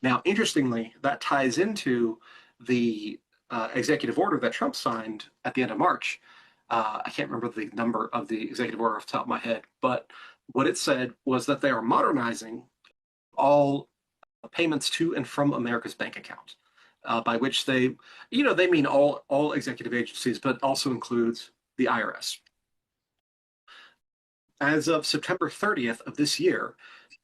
Now, interestingly, that ties into the executive order that Trump signed at the end of March. I can't remember the number of the executive order off the top of my head, but what it said was that they are modernizing all payments to and from America's bank account, by which they mean all executive agencies, but also includes the IRS. As of September 30th of this year,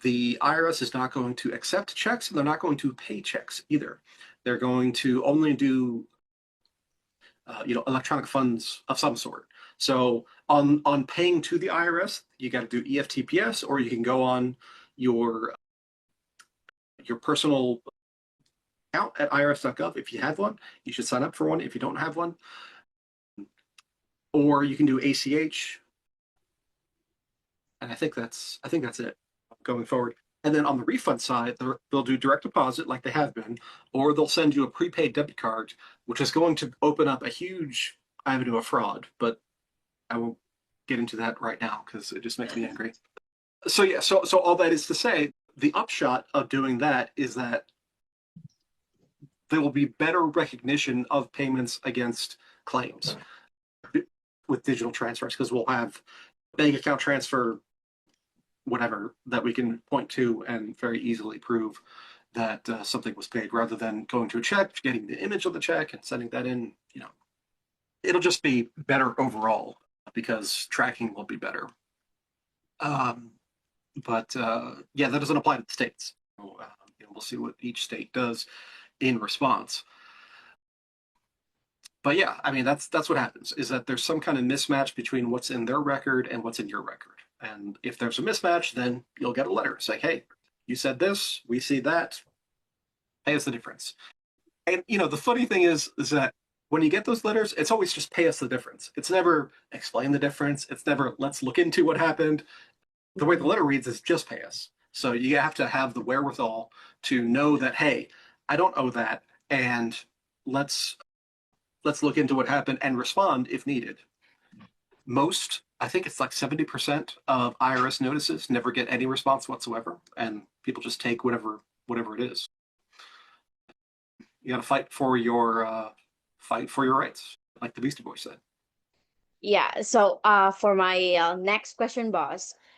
the IRS is not going to accept checks and they're not going to pay checks either. They're going to only do electronic funds of some sort. So on paying to the IRS, you got to do EFTPS, or you can go on your your personal account at irs.gov if you have one. You should sign up for one if you don't have one, or you can do ACH, and I think that's it going forward. And then on the refund side, they'll do direct deposit like they have been, or they'll send you a prepaid debit card, which is going to open up a huge avenue of fraud. But I won't get into that right now because it just makes me angry. So yeah, so all that is to say, the upshot of doing that is that there will be better recognition of payments against claims with digital transfers because we'll have bank account transfer, whatever, that we can point to and very easily prove that something was paid rather than going to a check, getting the image of the check and sending that in. It'll just be better overall because tracking will be better. Um, but yeah, that doesn't apply to the states. We'll see what each state does in response. But yeah, I mean that's what happens is that there's some kind of mismatch between what's in their record and what's in your record. And if there's a mismatch, then you'll get a letter saying, "Hey, you said this, we see that. Pay us the difference." And the funny thing is that when you get those letters, it's always just pay us the difference. It's never explain the difference. It's never let's look into what happened. The way the letter reads is just pay us. So you have to have the wherewithal to know that, hey, I don't owe that, and let's let's look into what happened and respond if needed. I think it's like 70% of IRS notices never get any response whatsoever, and people just take whatever it is. You got to fight for your rights, like the Beastie Boys said. Yeah. So for my next question, boss.